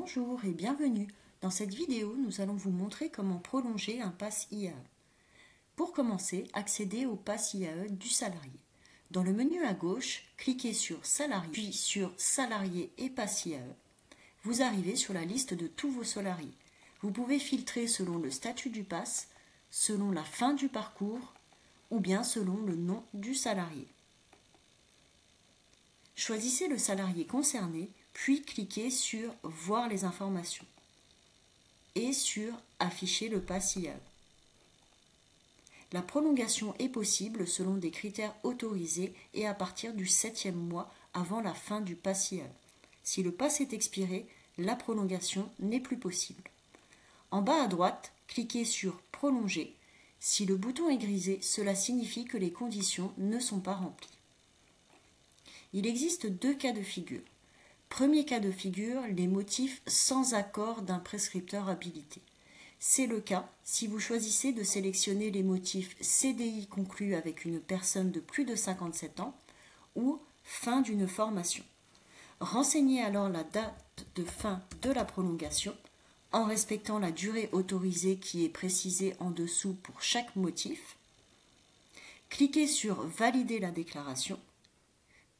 Bonjour et bienvenue. Dans cette vidéo, nous allons vous montrer comment prolonger un pass IAE. Pour commencer, accédez au pass IAE du salarié. Dans le menu à gauche, cliquez sur Salarié, puis sur Salarié et pass IAE. Vous arrivez sur la liste de tous vos salariés. Vous pouvez filtrer selon le statut du pass, selon la fin du parcours ou bien selon le nom du salarié. Choisissez le salarié concerné, puis cliquez sur « Voir les informations » et sur « Afficher le pass IAE ». La prolongation est possible selon des critères autorisés et à partir du 7e mois avant la fin du pass IAE. Si le pass est expiré, la prolongation n'est plus possible. En bas à droite, cliquez sur « Prolonger ». Si le bouton est grisé, cela signifie que les conditions ne sont pas remplies. Il existe deux cas de figure. Premier cas de figure, les motifs sans accord d'un prescripteur habilité. C'est le cas si vous choisissez de sélectionner les motifs CDI conclus avec une personne de plus de 57 ans ou fin d'une formation. Renseignez alors la date de fin de la prolongation en respectant la durée autorisée qui est précisée en dessous pour chaque motif. Cliquez sur « Valider la déclaration »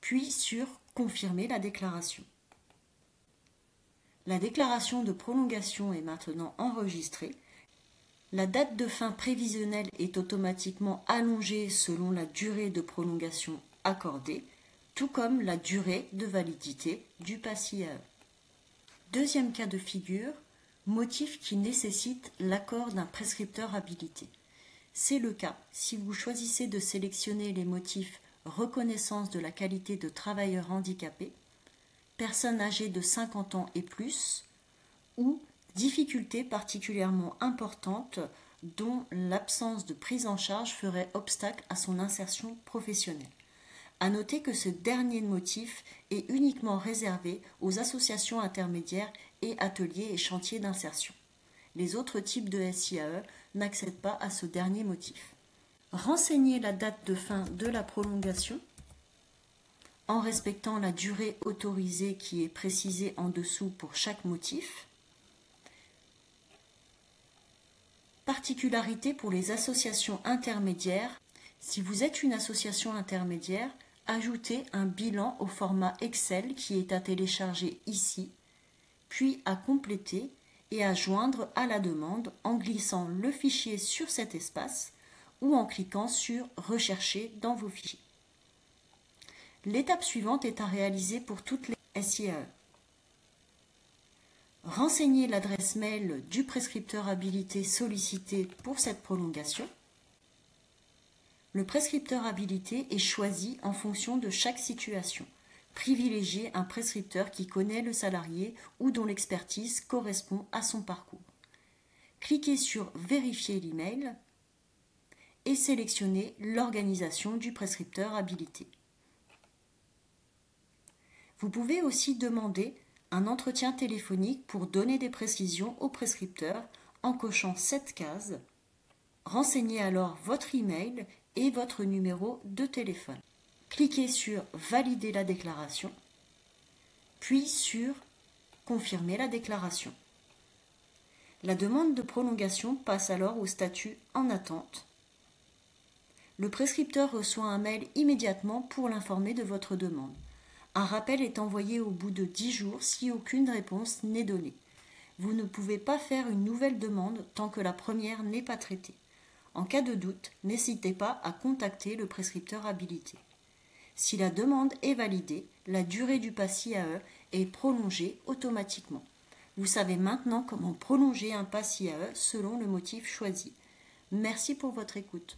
puis sur « Confirmer la déclaration ». La déclaration de prolongation est maintenant enregistrée. La date de fin prévisionnelle est automatiquement allongée selon la durée de prolongation accordée, tout comme la durée de validité du pass IAE. Deuxième cas de figure, motif qui nécessite l'accord d'un prescripteur habilité. C'est le cas si vous choisissez de sélectionner les motifs reconnaissance de la qualité de travailleur handicapé, personne âgée de 50 ans et plus, ou difficultés particulièrement importantes dont l'absence de prise en charge ferait obstacle à son insertion professionnelle. À noter que ce dernier motif est uniquement réservé aux associations intermédiaires et ateliers et chantiers d'insertion. Les autres types de SIAE n'accèdent pas à ce dernier motif. Renseignez la date de fin de la prolongation en respectant la durée autorisée qui est précisée en dessous pour chaque motif. Particularité pour les associations intermédiaires. Si vous êtes une association intermédiaire, ajoutez un bilan au format Excel qui est à télécharger ici, puis à compléter et à joindre à la demande en glissant le fichier sur cet espace ou en cliquant sur « Rechercher dans vos fichiers ». L'étape suivante est à réaliser pour toutes les SIAE. Renseignez l'adresse mail du prescripteur habilité sollicité pour cette prolongation. Le prescripteur habilité est choisi en fonction de chaque situation. Privilégiez un prescripteur qui connaît le salarié ou dont l'expertise correspond à son parcours. Cliquez sur « Vérifier l'email » et sélectionnez l'organisation du prescripteur habilité. Vous pouvez aussi demander un entretien téléphonique pour donner des précisions au prescripteur en cochant cette case. Renseignez alors votre email et votre numéro de téléphone. Cliquez sur « Valider la déclaration » puis sur « Confirmer la déclaration ». La demande de prolongation passe alors au statut « En attente ». Le prescripteur reçoit un mail immédiatement pour l'informer de votre demande. Un rappel est envoyé au bout de 10 jours si aucune réponse n'est donnée. Vous ne pouvez pas faire une nouvelle demande tant que la première n'est pas traitée. En cas de doute, n'hésitez pas à contacter le prescripteur habilité. Si la demande est validée, la durée du pass IAE est prolongée automatiquement. Vous savez maintenant comment prolonger un pass IAE selon le motif choisi. Merci pour votre écoute.